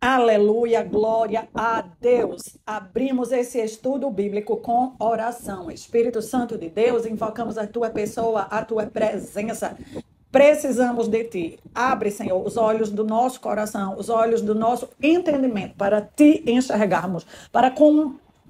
Aleluia, glória a Deus. Abrimos esse estudo bíblico com oração. Espírito Santo de Deus, invocamos a tua pessoa, a tua presença. Precisamos de ti. Abre, Senhor, os olhos do nosso coração, os olhos do nosso entendimento, para te enxergarmos, para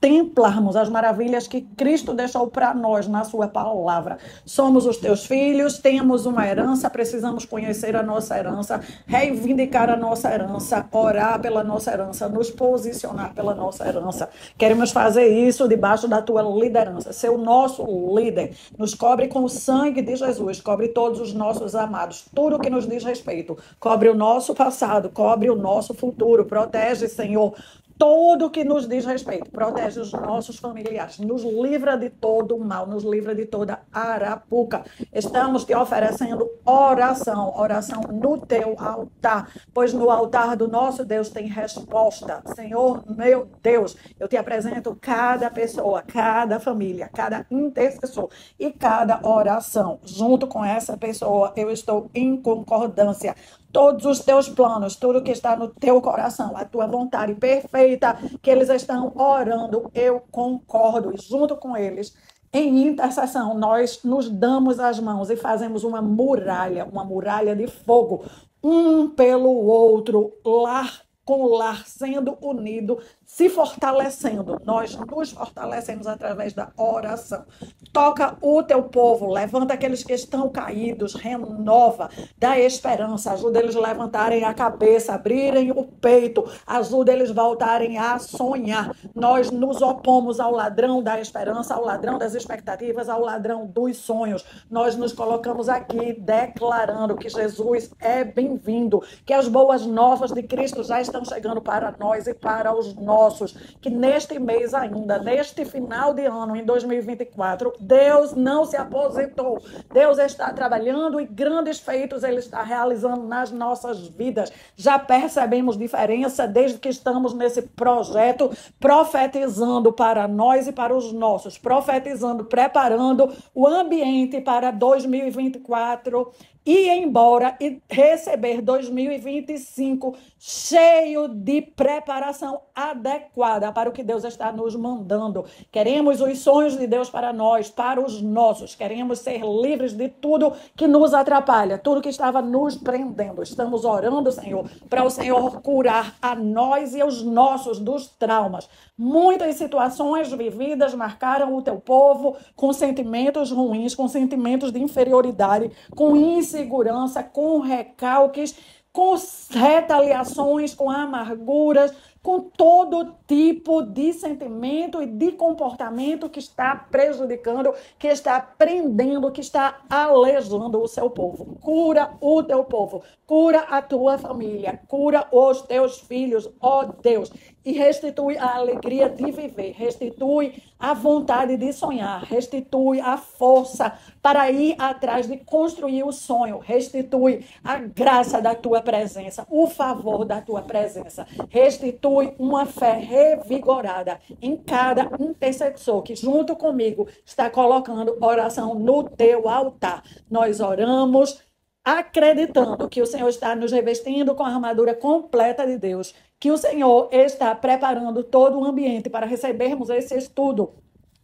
contemplarmos as maravilhas que Cristo deixou para nós na sua palavra. Somos os teus filhos, temos uma herança, precisamos conhecer a nossa herança, reivindicar a nossa herança, orar pela nossa herança, nos posicionar pela nossa herança. Queremos fazer isso debaixo da tua liderança, ser o nosso líder. Nos cobre com o sangue de Jesus, cobre todos os nossos amados, tudo que nos diz respeito. Cobre o nosso passado, cobre o nosso futuro. Protege, Senhor, tudo que nos diz respeito, protege os nossos familiares, nos livra de todo o mal, nos livra de toda arapuca. Estamos te oferecendo oração, oração no teu altar, pois no altar do nosso Deus tem resposta. Senhor, meu Deus, eu te apresento cada pessoa, cada família, cada intercessor e cada oração. Junto com essa pessoa, eu estou em concordância. Todos os teus planos, tudo que está no teu coração, a tua vontade perfeita, que eles estão orando, eu concordo. E junto com eles, em intercessão, nós nos damos as mãos e fazemos uma muralha de fogo, um pelo outro, lar com lar sendo unido, se fortalecendo. Nós nos fortalecemos através da oração. Toca o teu povo, levanta aqueles que estão caídos, renova, dá esperança, ajuda eles a levantarem a cabeça, abrirem o peito, ajuda eles a voltarem a sonhar. Nós nos opomos ao ladrão da esperança, ao ladrão das expectativas, ao ladrão dos sonhos. Nós nos colocamos aqui declarando que Jesus é bem-vindo, que as boas novas de Cristo já estão chegando para nós e para os nossos, que neste mês ainda, neste final de ano, em 2024, Deus não se aposentou. Deus está trabalhando e grandes feitos Ele está realizando nas nossas vidas. Já percebemos diferença desde que estamos nesse projeto, profetizando para nós e para os nossos, profetizando, preparando o ambiente para 2024 ir embora e receber 2025 cheio de preparação adequada para o que Deus está nos mandando. Queremos os sonhos de Deus para nós, para os nossos. Queremos ser livres de tudo que nos atrapalha, tudo que estava nos prendendo. Estamos orando, Senhor, para o Senhor curar a nós e os nossos dos traumas. Muitas situações vividas marcaram o teu povo com sentimentos ruins, com sentimentos de inferioridade, com insegurança, com recalques, com retaliações, com amarguras, com todo tipo de sentimento e de comportamento que está prejudicando, que está prendendo, que está aleijando o seu povo. Cura o teu povo, cura a tua família, cura os teus filhos, ó Deus, e restitui a alegria de viver, restitui a vontade de sonhar, restitui a força para ir atrás de construir o sonho, restitui a graça da tua presença, o favor da tua presença, restitui uma fé revigorada em cada intercessor que junto comigo está colocando oração no teu altar. Nós oramos acreditando que o Senhor está nos revestindo com a armadura completa de Deus, que o Senhor está preparando todo o ambiente para recebermos esse estudo.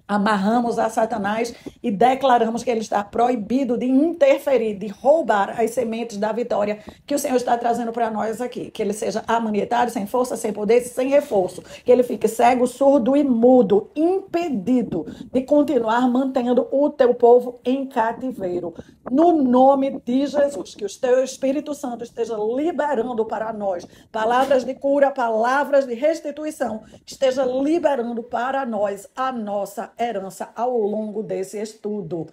Amarramos a Satanás e declaramos que ele está proibido de interferir, de roubar as sementes da vitória que o Senhor está trazendo para nós aqui. Que ele seja amanietado, sem força, sem poder, sem reforço. Que ele fique cego, surdo e mudo, impedido de continuar mantendo o teu povo em cativeiro. No nome de Jesus, que o teu Espírito Santo esteja liberando para nós palavras de cura, palavras de restituição, esteja liberando para nós a nossa herança ao longo desse estudo.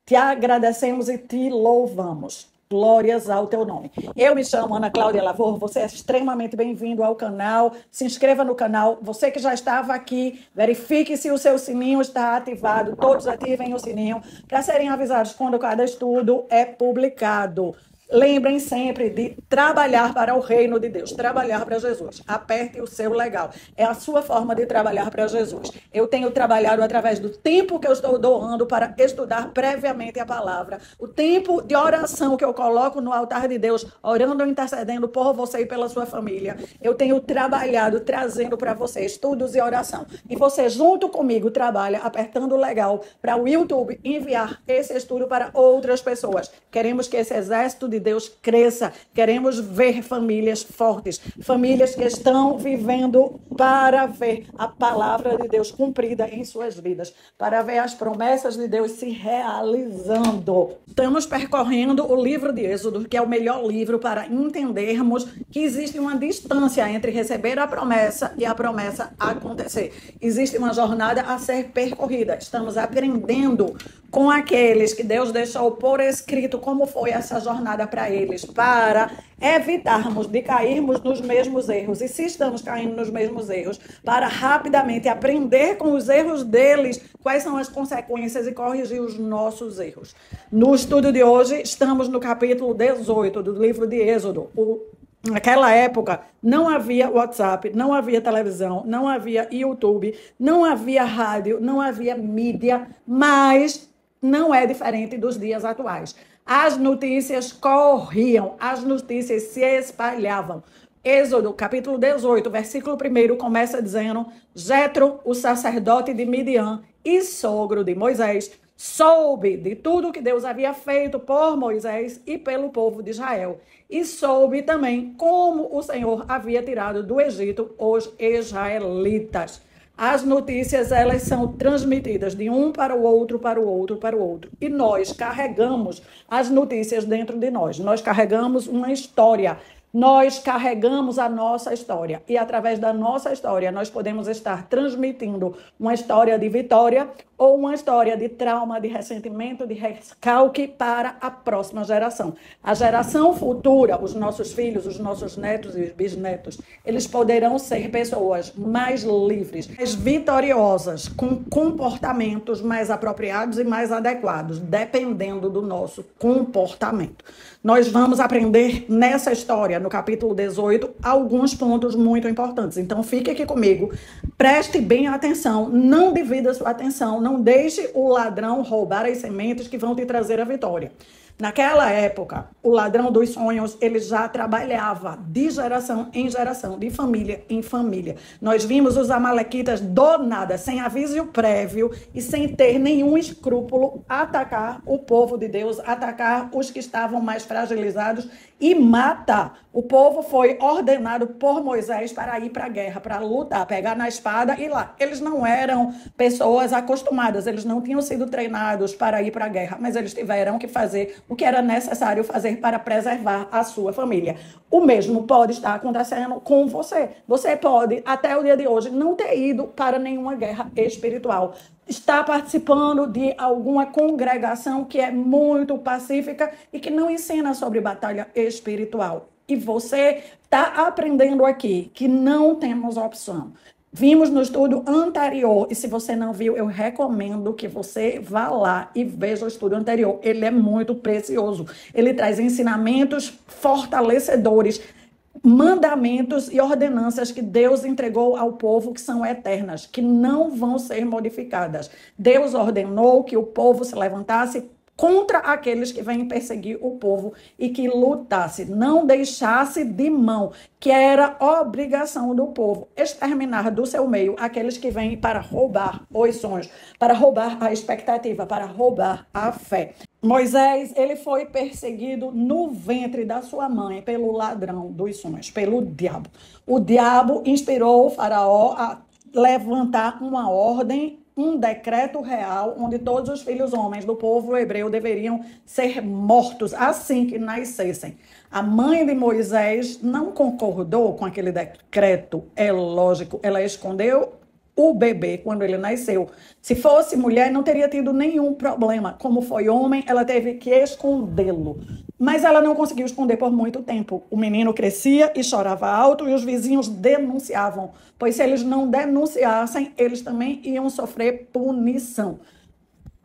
Te agradecemos e te louvamos. Glórias ao teu nome. Eu me chamo Ana Cláudia Lavor, você é extremamente bem-vindo ao canal. Se inscreva no canal. Você que já estava aqui, verifique se o seu sininho está ativado. Todos ativem o sininho para serem avisados quando cada estudo é publicado. Lembrem sempre de trabalhar para o reino de Deus, trabalhar para Jesus. Aperte o seu legal. É a sua forma de trabalhar para Jesus. Eu tenho trabalhado através do tempo que eu estou doando para estudar previamente a palavra. O tempo de oração que eu coloco no altar de Deus, orando e intercedendo por você e pela sua família. Eu tenho trabalhado, trazendo para você estudos e oração. E você, junto comigo, trabalha apertando o legal para o YouTube enviar esse estudo para outras pessoas. Queremos que esse exército de Deus cresça. Queremos ver famílias fortes, famílias que estão vivendo para ver a palavra de Deus cumprida em suas vidas, para ver as promessas de Deus se realizando. Estamos percorrendo o livro de Êxodo, que é o melhor livro para entendermos que existe uma distância entre receber a promessa e a promessa acontecer. Existe uma jornada a ser percorrida. Estamos aprendendo com aqueles que Deus deixou por escrito como foi essa jornada para eles, para evitarmos de cairmos nos mesmos erros. E se estamos caindo nos mesmos erros, para rapidamente aprender com os erros deles, quais são as consequências e corrigir os nossos erros. No estudo de hoje, estamos no capítulo 18 do livro de Êxodo. Naquela época, não havia WhatsApp, não havia televisão, não havia YouTube, não havia rádio, não havia mídia, mas não é diferente dos dias atuais. As notícias corriam, as notícias se espalhavam. Êxodo, capítulo 18, versículo 1, começa dizendo: Jetro, o sacerdote de Midian e sogro de Moisés, soube de tudo que Deus havia feito por Moisés e pelo povo de Israel. E soube também como o Senhor havia tirado do Egito os israelitas. As notícias, elas são transmitidas de um para o outro, para o outro, para o outro. E nós carregamos as notícias dentro de nós. Nós carregamos uma história. Nós carregamos a nossa história. E através da nossa história, nós podemos estar transmitindo uma história de vitória ou uma história de trauma, de ressentimento, de recalque para a próxima geração. A geração futura, os nossos filhos, os nossos netos e bisnetos, eles poderão ser pessoas mais livres, mais vitoriosas, com comportamentos mais apropriados e mais adequados, dependendo do nosso comportamento. Nós vamos aprender nessa história, no capítulo 18, alguns pontos muito importantes. Então, fique aqui comigo, preste bem atenção, não divida sua atenção, não deixe o ladrão roubar as sementes que vão te trazer a vitória. Naquela época, o ladrão dos sonhos, ele já trabalhava de geração em geração, de família em família. Nós vimos os amalequitas do nada, sem aviso prévio e sem ter nenhum escrúpulo, atacar o povo de Deus, atacar os que estavam mais fragilizados e matar. O povo foi ordenado por Moisés para ir para a guerra, para lutar, pegar na espada e ir lá. Eles não eram pessoas acostumadas, eles não tinham sido treinados para ir para a guerra, mas eles tiveram que fazer o que era necessário fazer para preservar a sua família. O mesmo pode estar acontecendo com você. Você pode, até o dia de hoje, não ter ido para nenhuma guerra espiritual. Está participando de alguma congregação que é muito pacífica e que não ensina sobre batalha espiritual. E você está aprendendo aqui que não temos opção. Vimos no estudo anterior, e se você não viu, eu recomendo que você vá lá e veja o estudo anterior. Ele é muito precioso. Ele traz ensinamentos fortalecedores, mandamentos e ordenanças que Deus entregou ao povo que são eternas, que não vão ser modificadas. Deus ordenou que o povo se levantasse contra aqueles que vêm perseguir o povo e que lutasse, não deixasse de mão, que era obrigação do povo, exterminar do seu meio aqueles que vêm para roubar os sonhos, para roubar a expectativa, para roubar a fé. Moisés, ele foi perseguido no ventre da sua mãe pelo ladrão dos sonhos, pelo diabo. O diabo inspirou o faraó a levantar uma ordem, um decreto real, onde todos os filhos homens do povo hebreu deveriam ser mortos assim que nascessem. A mãe de Moisés não concordou com aquele decreto, é lógico, ela escondeu o bebê quando ele nasceu. Se fosse mulher, não teria tido nenhum problema. Como foi homem, ela teve que escondê-lo. Mas ela não conseguiu esconder por muito tempo. O menino crescia e chorava alto e os vizinhos denunciavam. Pois se eles não denunciassem, eles também iam sofrer punição.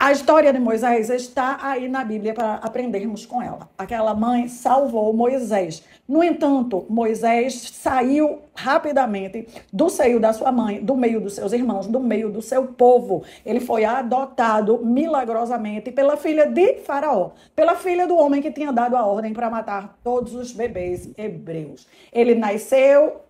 A história de Moisés está aí na Bíblia para aprendermos com ela. Aquela mãe salvou Moisés. No entanto, Moisés saiu rapidamente do seio da sua mãe, do meio dos seus irmãos, do meio do seu povo. Ele foi adotado milagrosamente pela filha de Faraó, pela filha do homem que tinha dado a ordem para matar todos os bebês hebreus. Ele nasceu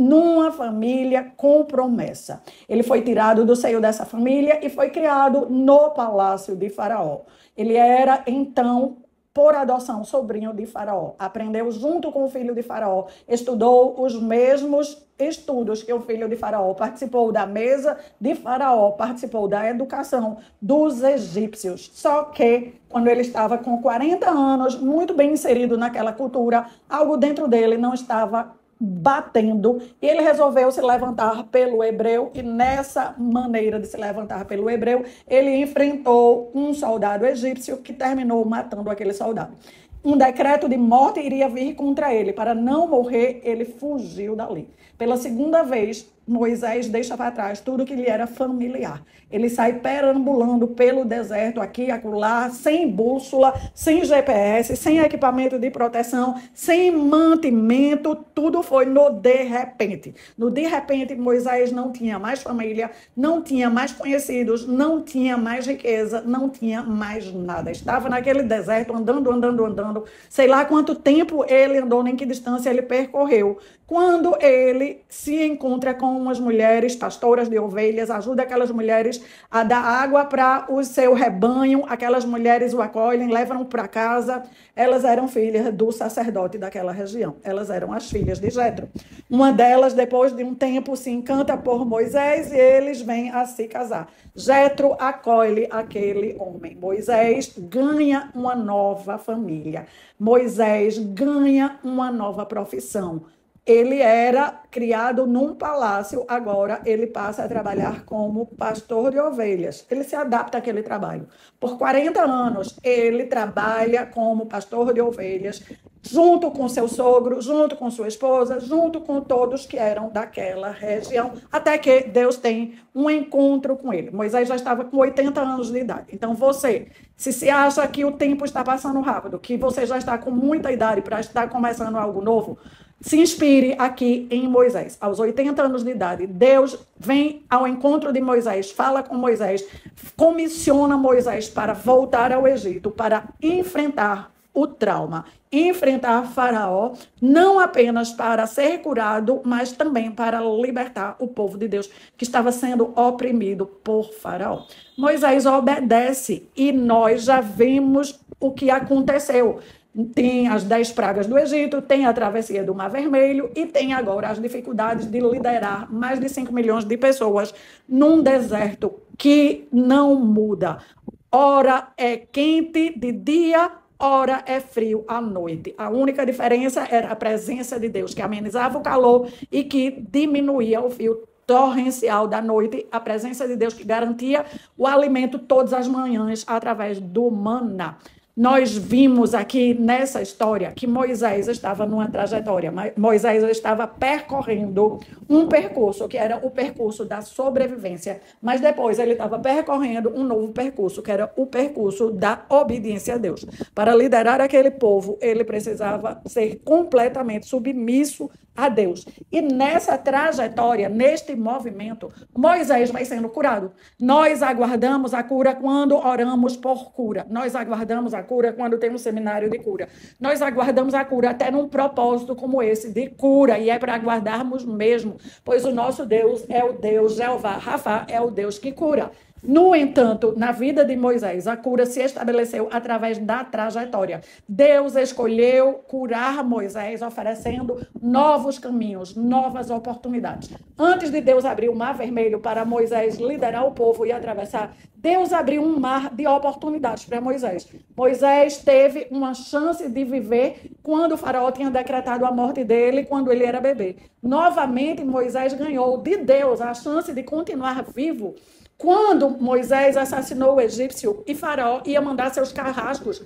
numa família com promessa. Ele foi tirado do seio dessa família e foi criado no palácio de Faraó. Ele era, então, por adoção, sobrinho de Faraó. Aprendeu junto com o filho de Faraó, estudou os mesmos estudos que o filho de Faraó, participou da mesa de Faraó, participou da educação dos egípcios. Só que, quando ele estava com 40 anos, muito bem inserido naquela cultura, algo dentro dele não estava batendo, e ele resolveu se levantar pelo hebreu, e nessa maneira de se levantar pelo hebreu, ele enfrentou um soldado egípcio que terminou matando aquele soldado. Um decreto de morte iria vir contra ele. Para não morrer, ele fugiu dali. Pela segunda vez, Moisés deixa para trás tudo que lhe era familiar. Ele sai perambulando pelo deserto, aqui e acolá, sem bússola, sem GPS, sem equipamento de proteção, sem mantimento. Tudo foi no de repente. No de repente, Moisés não tinha mais família, não tinha mais conhecidos, não tinha mais riqueza, não tinha mais nada. Estava naquele deserto, andando. Sei lá quanto tempo ele andou, nem que distância ele percorreu. Quando ele se encontra com umas mulheres pastoras de ovelhas, ajuda aquelas mulheres a dar água para o seu rebanho, aquelas mulheres o acolhem, levam para casa. Elas eram filhas do sacerdote daquela região, elas eram as filhas de Jetro. Uma delas, depois de um tempo, se encanta por Moisés e eles vêm a se casar. Jetro acolhe aquele homem. Moisés ganha uma nova família. Moisés ganha uma nova profissão. Ele era criado num palácio, agora ele passa a trabalhar como pastor de ovelhas. Ele se adapta àquele trabalho. Por 40 anos, ele trabalha como pastor de ovelhas, junto com seu sogro, junto com sua esposa, junto com todos que eram daquela região, até que Deus tem um encontro com ele. Moisés já estava com 80 anos de idade. Então você, se acha que o tempo está passando rápido, que você já está com muita idade para estar começando algo novo, se inspire aqui em Moisés. Aos 80 anos de idade, Deus vem ao encontro de Moisés, fala com Moisés, comissiona Moisés para voltar ao Egito, para enfrentar o trauma, enfrentar Faraó, não apenas para ser curado, mas também para libertar o povo de Deus que estava sendo oprimido por Faraó. Moisés obedece e nós já vimos o que aconteceu. Tem as 10 pragas do Egito, tem a travessia do Mar Vermelho e tem agora as dificuldades de liderar mais de 5 milhões de pessoas num deserto que não muda. Ora é quente de dia, ora é frio à noite. A única diferença era a presença de Deus, que amenizava o calor e que diminuía o fio torrencial da noite, a presença de Deus que garantia o alimento todas as manhãs através do maná. Nós vimos aqui nessa história que Moisés estava numa trajetória, Moisés estava percorrendo um percurso que era o percurso da sobrevivência, mas depois ele estava percorrendo um novo percurso, que era o percurso da obediência a Deus. Para liderar aquele povo, ele precisava ser completamente submisso a Deus. E nessa trajetória, neste movimento, Moisés vai sendo curado. Nós aguardamos a cura quando oramos por cura. Nós aguardamos a cura quando tem um seminário de cura. Nós aguardamos a cura até num propósito como esse, de cura, e é para aguardarmos mesmo, pois o nosso Deus é o Deus Jeová Rafa, é o Deus que cura. No entanto, na vida de Moisés, a cura se estabeleceu através da trajetória. Deus escolheu curar Moisés, oferecendo novos caminhos, novas oportunidades. Antes de Deus abrir o Mar Vermelho para Moisés liderar o povo e atravessar, Deus abriu um mar de oportunidades para Moisés. Moisés teve uma chance de viver quando o faraó tinha decretado a morte dele, quando ele era bebê. Novamente, Moisés ganhou de Deus a chance de continuar vivo quando Moisés assassinou o egípcio e Faraó ia mandar seus carrascos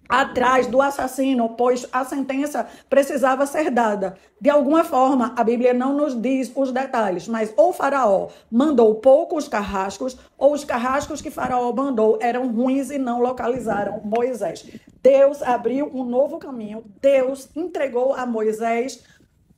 atrás do assassino, pois a sentença precisava ser dada. De alguma forma, a Bíblia não nos diz os detalhes, mas ou Faraó mandou poucos carrascos, ou os carrascos que Faraó mandou eram ruins e não localizaram Moisés. Deus abriu um novo caminho, Deus entregou a Moisés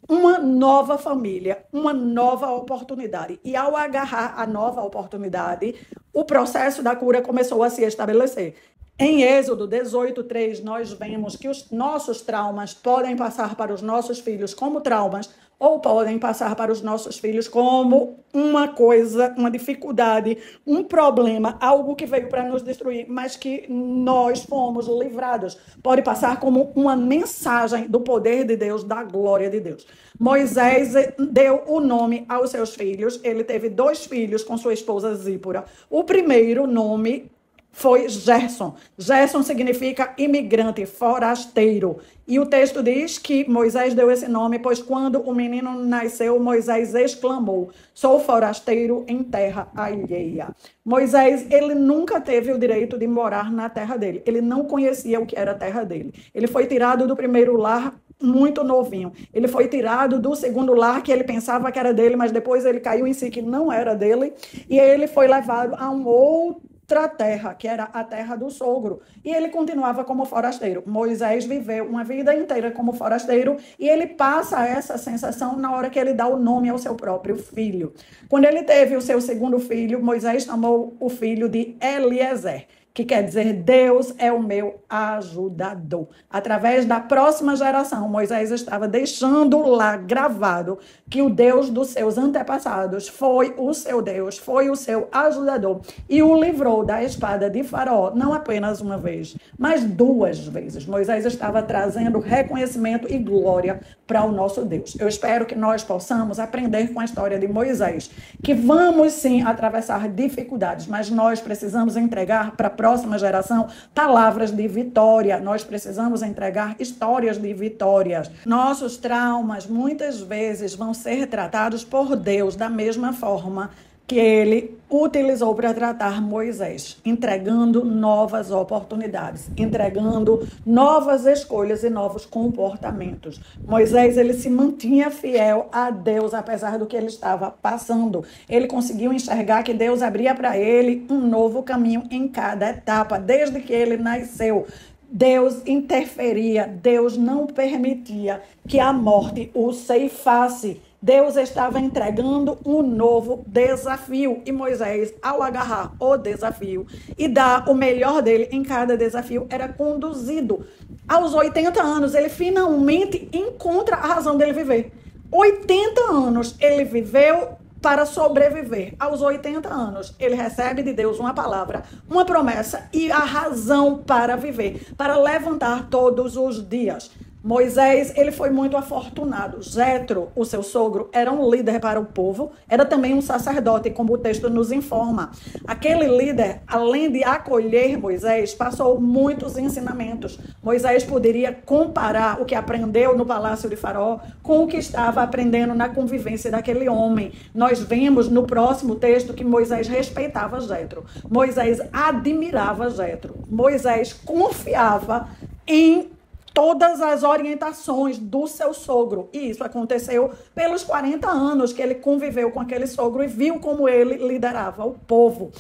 uma nova família, uma nova oportunidade. E ao agarrar a nova oportunidade, o processo da cura começou a se estabelecer. Em Êxodo 18:3, nós vemos que os nossos traumas podem passar para os nossos filhos como traumas, ou podem passar para os nossos filhos como uma coisa, uma dificuldade, um problema, algo que veio para nos destruir, mas que nós fomos livrados. Pode passar como uma mensagem do poder de Deus, da glória de Deus. Moisés deu o nome aos seus filhos. Ele teve 2 filhos com sua esposa Zípora. O primeiro nome foi Gerson. Gerson significa imigrante, forasteiro. E o texto diz que Moisés deu esse nome, pois quando o menino nasceu, Moisés exclamou: sou forasteiro em terra alheia. Moisés, ele nunca teve o direito de morar na terra dele. Ele não conhecia o que era a terra dele. Ele foi tirado do primeiro lar muito novinho. Ele foi tirado do segundo lar, que ele pensava que era dele, mas depois ele caiu em si que não era dele. E ele foi levado a um outra terra, que era a terra do sogro, e ele continuava como forasteiro. Moisés viveu uma vida inteira como forasteiro, e ele passa essa sensação na hora que ele dá o nome ao seu próprio filho. Quando ele teve o seu segundo filho, Moisés chamou o filho de Eliezer, que quer dizer Deus é o meu ajudador. Através da próxima geração, Moisés estava deixando lá gravado que o Deus dos seus antepassados foi o seu Deus, foi o seu ajudador e o livrou da espada de Faraó, não apenas uma vez, mas 2 vezes. Moisés estava trazendo reconhecimento e glória para o nosso Deus. Eu espero que nós possamos aprender com a história de Moisés, que vamos sim atravessar dificuldades, mas nós precisamos entregar para a próxima geração palavras de vitória. Nós precisamos entregar histórias de vitórias. Nossos traumas muitas vezes vão ser tratados por Deus da mesma forma que ele utilizou para tratar Moisés, entregando novas oportunidades, entregando novas escolhas e novos comportamentos. Moisés, ele se mantinha fiel a Deus, apesar do que ele estava passando. Ele conseguiu enxergar que Deus abria para ele um novo caminho em cada etapa, desde que ele nasceu. Deus interferia, Deus não permitia que a morte o ceifasse. Deus estava entregando um novo desafio e Moisés, ao agarrar o desafio e dar o melhor dele em cada desafio, era conduzido. Aos 80 anos, ele finalmente encontra a razão dele viver. 80 anos ele viveu para sobreviver. Aos 80 anos, ele recebe de Deus uma palavra, uma promessa e a razão para viver, para levantar todos os dias. Moisés, ele foi muito afortunado. Jetro, o seu sogro, era um líder para o povo, era também um sacerdote, como o texto nos informa. Aquele líder, além de acolher Moisés, passou muitos ensinamentos. Moisés poderia comparar o que aprendeu no palácio de Faraó com o que estava aprendendo na convivência daquele homem. Nós vemos no próximo texto que Moisés respeitava Jetro. Moisés admirava Jetro. Moisés confiava em todas as orientações do seu sogro. E isso aconteceu pelos 40 anos que ele conviveu com aquele sogro e viu como ele liderava o povo.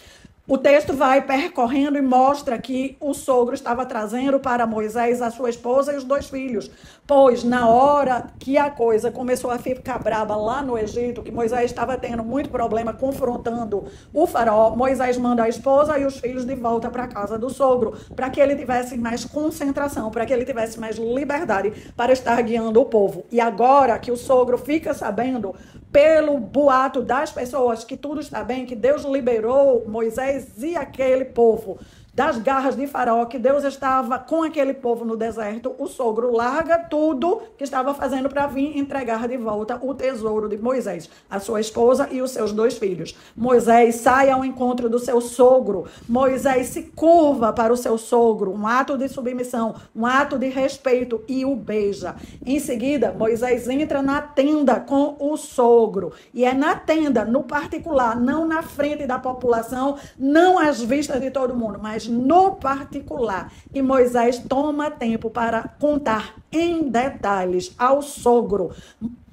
O texto vai percorrendo e mostra que o sogro estava trazendo para Moisés a sua esposa e os 2 filhos. Pois na hora que a coisa começou a ficar braba lá no Egito, que Moisés estava tendo muito problema confrontando o faraó, Moisés manda a esposa e os filhos de volta para a casa do sogro, para que ele tivesse mais concentração, para que ele tivesse mais liberdade para estar guiando o povo. E agora que o sogro fica sabendo, pelo boato das pessoas, que tudo está bem, que Deus liberou Moisés e aquele povo das garras de Faraó, que Deus estava com aquele povo no deserto, o sogro larga tudo que estava fazendo para vir entregar de volta o tesouro de Moisés, a sua esposa e os seus 2 filhos. Moisés sai ao encontro do seu sogro, Moisés se curva para o seu sogro, um ato de submissão, um ato de respeito, e o beija. Em seguida, Moisés entra na tenda com o sogro, e é na tenda, no particular, não na frente da população, não às vistas de todo mundo, mas no particular. E Moisés toma tempo para contar em detalhes ao sogro.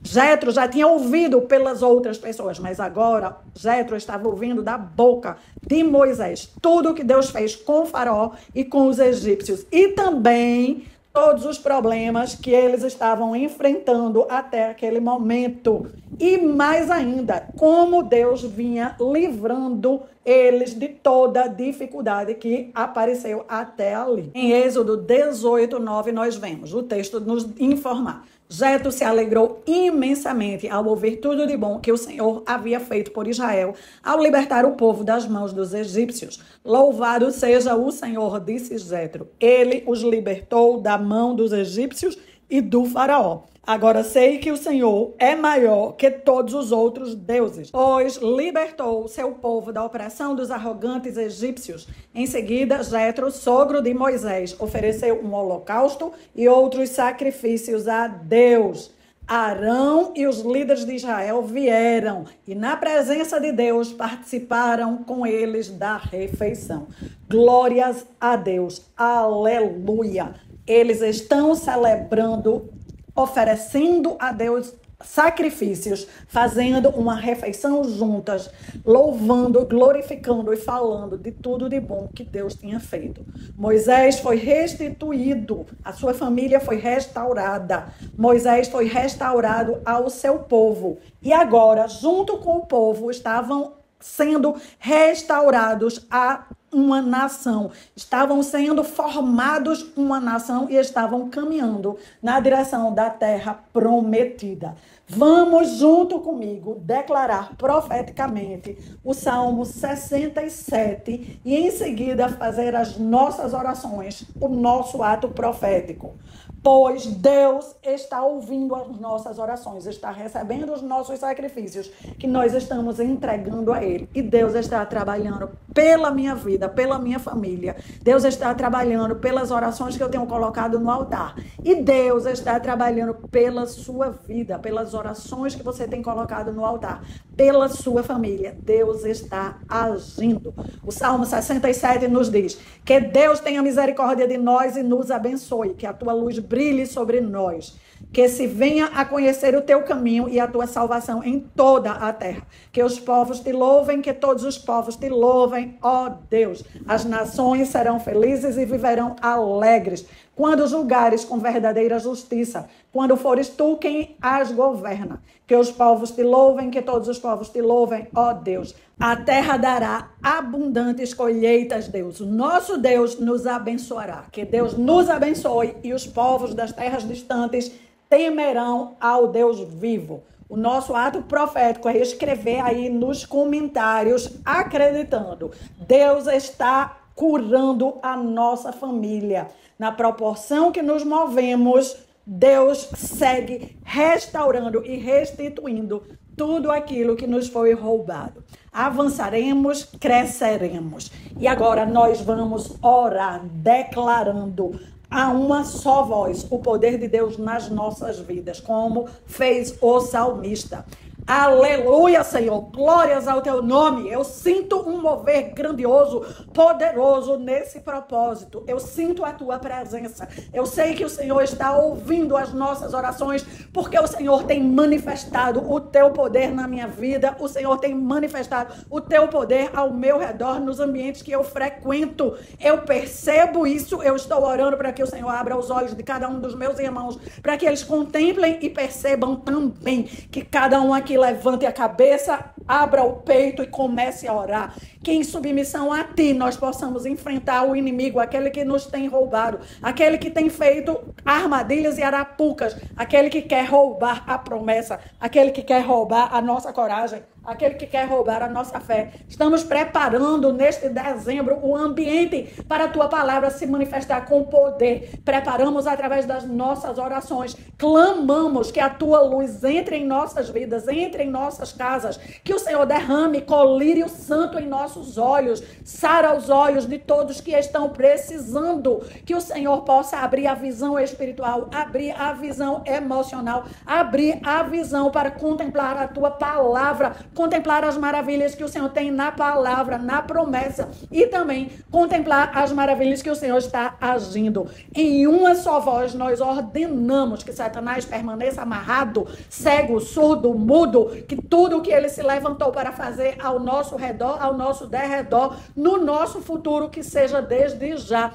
Jetro já tinha ouvido pelas outras pessoas, mas agora Jetro estava ouvindo da boca de Moisés tudo o que Deus fez com o faraó e com os egípcios. E também todos os problemas que eles estavam enfrentando até aquele momento. E mais ainda, como Deus vinha livrando eles de toda a dificuldade que apareceu até ali. Em Êxodo 18:9, nós vemos o texto nos informar. Jetro se alegrou imensamente ao ouvir tudo de bom que o Senhor havia feito por Israel ao libertar o povo das mãos dos egípcios. Louvado seja o Senhor, disse Jetro. Ele os libertou da mão dos egípcios e do faraó. Agora sei que o Senhor é maior que todos os outros deuses, pois libertou o seu povo da opressão dos arrogantes egípcios. Em seguida, Jetro, sogro de Moisés, ofereceu um holocausto e outros sacrifícios a Deus. Arão e os líderes de Israel vieram e, na presença de Deus, participaram com eles da refeição. Glórias a Deus. Aleluia. Eles estão celebrando, oferecendo a Deus sacrifícios, fazendo uma refeição juntas, louvando, glorificando e falando de tudo de bom que Deus tinha feito. Moisés foi restituído, a sua família foi restaurada. Moisés foi restaurado ao seu povo. E agora, junto com o povo, estavam sendo restaurados a uma nação. Estavam sendo formados uma nação e estavam caminhando na direção da terra prometida. Vamos junto comigo declarar profeticamente o Salmo 67 e em seguida fazer as nossas orações, o nosso ato profético. Pois Deus está ouvindo as nossas orações, está recebendo os nossos sacrifícios que nós estamos entregando a Ele. E Deus está trabalhando pela minha vida, pela minha família. Deus está trabalhando pelas orações que eu tenho colocado no altar. E Deus está trabalhando pela sua vida, pelas orações que você tem colocado no altar, pela sua família. Deus está agindo. O Salmo 67 nos diz que Deus tenha misericórdia de nós e nos abençoe, que a tua luz brilhe sobre nós, que se venha a conhecer o teu caminho e a tua salvação em toda a terra. Que os povos te louvem, que todos os povos te louvem, ó Deus. As nações serão felizes e viverão alegres, quando julgares com verdadeira justiça, quando fores tu quem as governa. Que os povos te louvem, que todos os povos te louvem, ó Deus. A terra dará abundantes colheitas, Deus. O nosso Deus nos abençoará. Que Deus nos abençoe e os povos das terras distantes temerão ao Deus vivo. O nosso ato profético é escrever aí nos comentários, acreditando. Deus está curando a nossa família. Na proporção que nos movemos, Deus segue restaurando e restituindo tudo aquilo que nos foi roubado. Avançaremos, cresceremos. E agora nós vamos orar, declarando a uma só voz o poder de Deus nas nossas vidas, como fez o salmista. Aleluia, Senhor, glórias ao teu nome. Eu sinto um mover grandioso, poderoso nesse propósito. Eu sinto a tua presença. Eu sei que o Senhor está ouvindo as nossas orações, porque o Senhor tem manifestado o teu poder na minha vida. O Senhor tem manifestado o teu poder ao meu redor, nos ambientes que eu frequento. Eu percebo isso. Eu estou orando para que o Senhor abra os olhos de cada um dos meus irmãos, para que eles contemplem e percebam também que cada um aqui levante a cabeça, abra o peito e comece a orar. Que em submissão a ti nós possamos enfrentar o inimigo, aquele que nos tem roubado, aquele que tem feito armadilhas e arapucas, aquele que quer roubar a promessa, aquele que quer roubar a nossa coragem, aquele que quer roubar a nossa fé. Estamos preparando neste dezembro o ambiente para a tua palavra se manifestar com poder. Preparamos através das nossas orações, clamamos que a tua luz entre em nossas vidas, entre em nossas casas, que o Senhor derrame colírio santo em nossos olhos, sara os olhos de todos que estão precisando, que o Senhor possa abrir a visão espiritual, abrir a visão emocional, abrir a visão para contemplar a tua palavra, contemplar as maravilhas que o Senhor tem na palavra, na promessa, e também contemplar as maravilhas que o Senhor está agindo. Em uma só voz, nós ordenamos que Satanás permaneça amarrado, cego, surdo, mudo, que tudo que ele se levantou para fazer ao nosso redor, ao nosso derredor, no nosso futuro, que seja desde já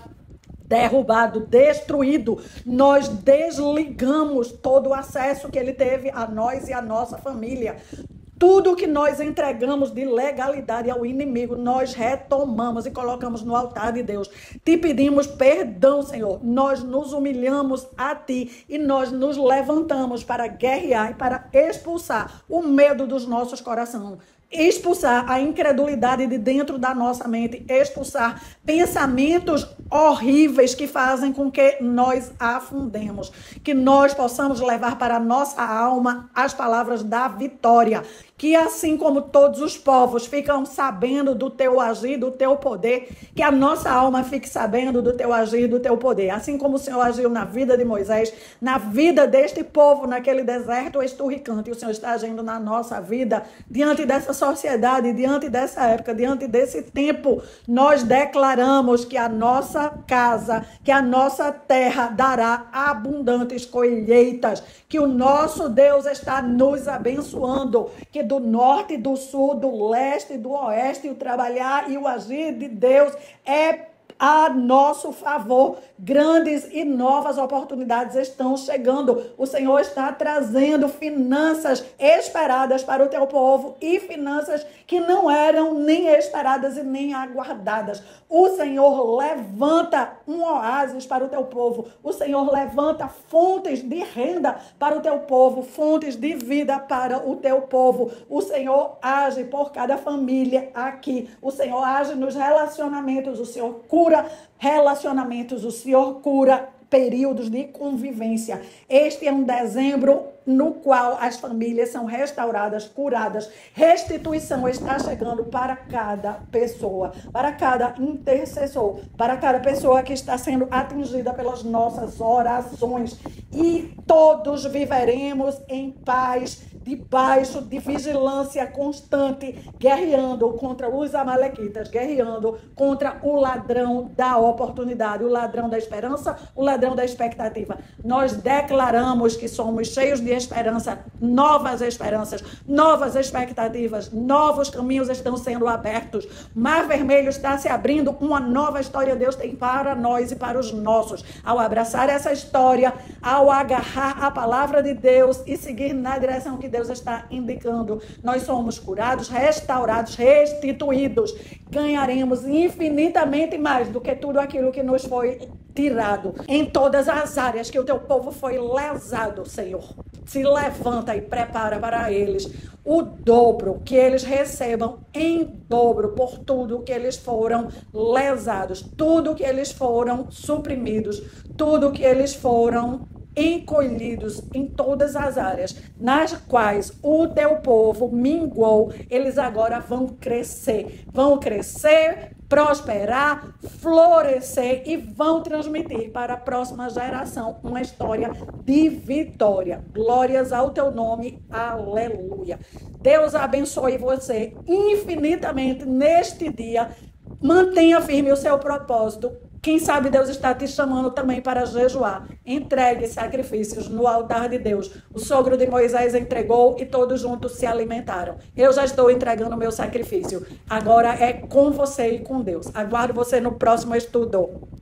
derrubado, destruído. Nós desligamos todo o acesso que ele teve a nós e a nossa família. Tudo que nós entregamos de legalidade ao inimigo, nós retomamos e colocamos no altar de Deus. Te pedimos perdão, Senhor. Nós nos humilhamos a Ti e nós nos levantamos para guerrear e para expulsar o medo dos nossos corações. Expulsar a incredulidade de dentro da nossa mente, expulsar pensamentos horríveis que fazem com que nós afundemos, que nós possamos levar para a nossa alma as palavras da vitória, que assim como todos os povos ficam sabendo do teu agir, do teu poder, que a nossa alma fique sabendo do teu agir, do teu poder, assim como o Senhor agiu na vida de Moisés, na vida deste povo, naquele deserto esturricante, e o Senhor está agindo na nossa vida, diante dessa sociedade, diante dessa época, diante desse tempo. Nós declaramos que a nossa casa, que a nossa terra dará abundantes colheitas, que o nosso Deus está nos abençoando, que do norte, do sul, do leste, do oeste, o trabalhar e o agir de Deus é a nosso favor. Grandes e novas oportunidades estão chegando. O Senhor está trazendo finanças esperadas para o teu povo e finanças que não eram nem esperadas e nem aguardadas. O Senhor levanta um oásis para o teu povo. O Senhor levanta fontes de renda para o teu povo, fontes de vida para o teu povo. O Senhor age por cada família aqui. O Senhor age nos relacionamentos. O Senhor cura relacionamentos, o Senhor cura períodos de convivência. Este é um dezembro no qual as famílias são restauradas, curadas. Restituição está chegando para cada pessoa, para cada intercessor, para cada pessoa que está sendo atingida pelas nossas orações. E todos viveremos em paz, debaixo de vigilância constante, guerreando contra os amalequitas, guerreando contra o ladrão da oportunidade, o ladrão da esperança, o ladrão da expectativa. Nós declaramos que somos cheios de esperança, novas esperanças, novas expectativas, novos caminhos estão sendo abertos. Mar Vermelho está se abrindo, uma nova história Deus tem para nós e para os nossos. Ao abraçar essa história, ao agarrar a palavra de Deus e seguir na direção que Deus está indicando, nós somos curados, restaurados, restituídos. Ganharemos infinitamente mais do que tudo aquilo que nos foi tirado. Em todas as áreas que o teu povo foi lesado, Senhor, se levanta e prepara para eles o dobro, que eles recebam em dobro por tudo que eles foram lesados, tudo que eles foram suprimidos, tudo que eles foram encolhidos em todas as áreas nas quais o teu povo minguou. Eles agora vão crescer, prosperar, florescer e vão transmitir para a próxima geração uma história de vitória. Glórias ao teu nome, aleluia. Deus abençoe você infinitamente neste dia. Mantenha firme o seu propósito. Quem sabe Deus está te chamando também para jejuar. Entregue sacrifícios no altar de Deus. O sogro de Moisés entregou e todos juntos se alimentaram. Eu já estou entregando o meu sacrifício. Agora é com você e com Deus. Aguardo você no próximo estudo.